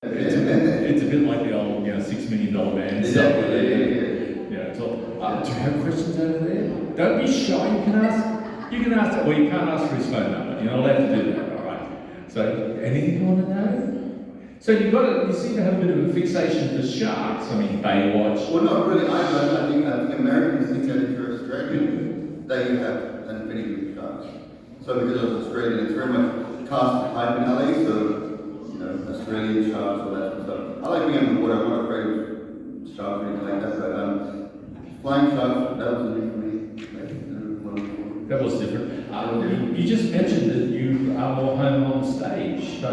It's a bit like the old, $6 million band stuff. Yeah. So, do you have questions over there? Don't be shy. You can ask. You can't ask for his phone number. You're not allowed to do that. All right. So, anything you want to know? So you seem to have a bit of a fixation for sharks. I mean, Baywatch. Well, not really. I think Americans think that if you're Australian, they have an affinity with sharks. So because I was Australian, it's very much cast type in LA. So Australian sharks, all that sort of stuff. I like being on the water. I'm not afraid of sharks or anything like that. But flying sharks, that was new for me. That was different. You just mentioned that you are more home on stage. So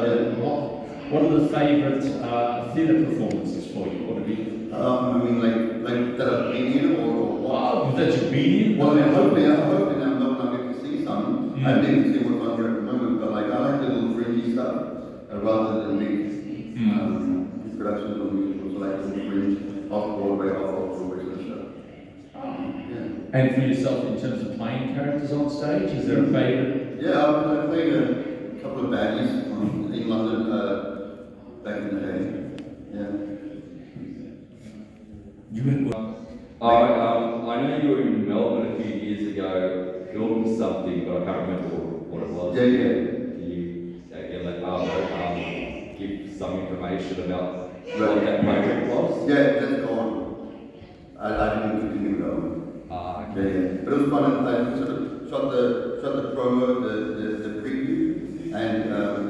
what are the favourite theatre performances for you? What have you? Like that I've been in or what? Oh, that you've been in? Well, hopefully I'm not going to see some. I didn't see what's on here at the moment, but I like the little fringy stuff rather than big productions or musicals, like the fringe, off-Broadway, off-Broadway sort of stuff. And for yourself, in terms of playing characters on stage, is there a favourite? Yeah, I played a couple of baddies in London back in the day. I know you were in Melbourne a few years ago, filming something, but I can't remember what it was. Can you give some information about what that project was? Yeah, that's gone. I didn't continue that one. Okay. But it was fun. I sort of shot the promo, the preview, and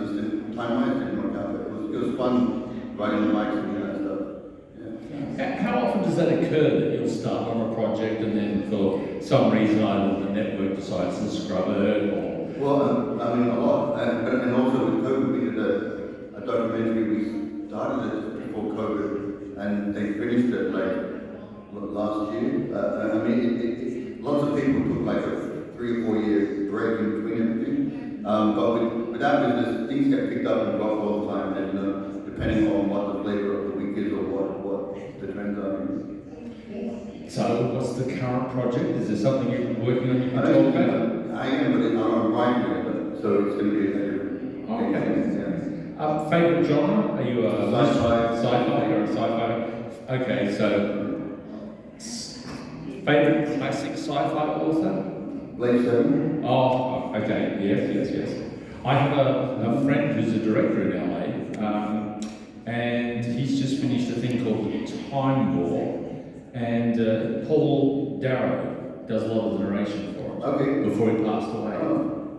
just the time-wise didn't work out. But it was fun riding the bikes and doing that stuff. How often does that occur that you'll start on a project and then for some reason either the network decides to scrub it or? Well, a lot. And also with COVID, we did a documentary. We started it before COVID, and they finished it last year. Lots of people took like a 3 or 4 year break in between everything. But with our business, things get picked up and dropped all the time, and depending on what the flavor of the week is or what the trends are. So, what's the current project? Is there something you're working on you can talk about? I am, but I'm writing it, so it's going to be a different. Okay. Favorite genre? Are you a sci-fi or a sci-fi? Okay, so favorite classic sci-fi author? Blake Seven. Oh, okay. Yes. I have a friend who's a director in LA, and he's just finished a thing called The Time War, and Paul Darrow does a lot of the narration for it. Okay. Before he passed away.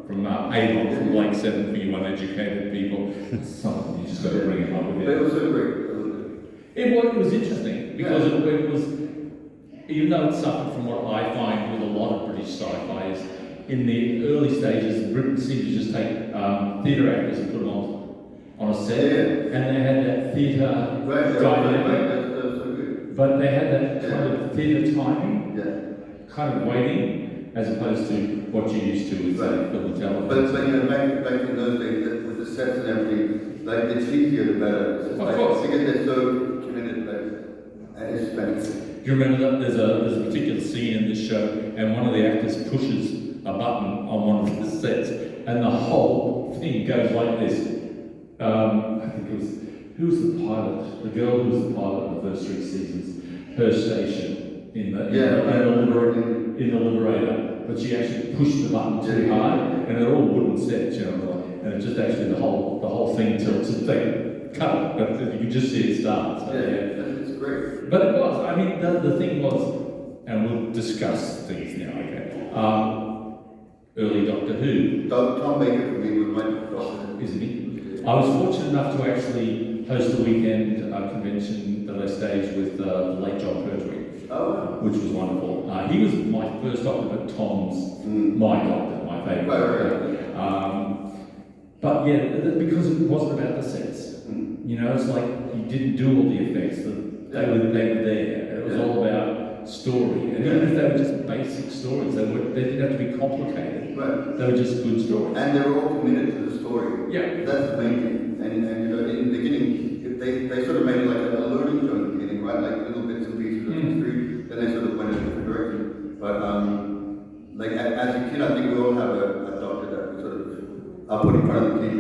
From Avon, from Blake Seven for you uneducated people. Something you just got to bring him up with it. But it was so great. It was interesting because it was, even though it suffered from what I find with a lot of British sci-fi is in the early stages, Britain seemed to just take theatre actors and put them on a set, and they had that theatre dynamic, but they had that kind of theatre timing, kind of waiting, as opposed to what you used to with film and television. But back in those days, with the sets and everything, the cheesier the better. It's of course. Because they're so committed, and it's fantastic. Do you remember that there's a particular scene in this show, and one of the actors pushes a button on one of the sets, and the whole thing goes like this. I think it was, who was the pilot? The girl who was the pilot in the first 3 seasons, her station in the Liberator, but she actually pushed the button too hard, and they're all wooden sets, and it just actually the whole thing tilts and they cut it, but you can just see it start. So, it's great. But it was, the thing was, and we'll discuss things now, okay. Early Doctor Who. Tom Baker for me was my doctor. Isn't he? I was fortunate enough to actually host a weekend convention that I staged with the late John Pertwee. Which was wonderful. He was my first doctor, but Tom's my doctor, my favourite. But because it wasn't about the sets. It's like you didn't do all the effects. They were there. It was all about story. And even if they were just basic stories, they didn't have to be complicated. Right. They were just good stories. And they were all committed to the story. Yeah. That's the main thing. And in the beginning, they sort of made it like a learning show in the beginning, right? Like little bits and pieces of history. Then they sort of went in a different direction. But as a kid, I think we all have a doctor that we sort of are put in front of the TV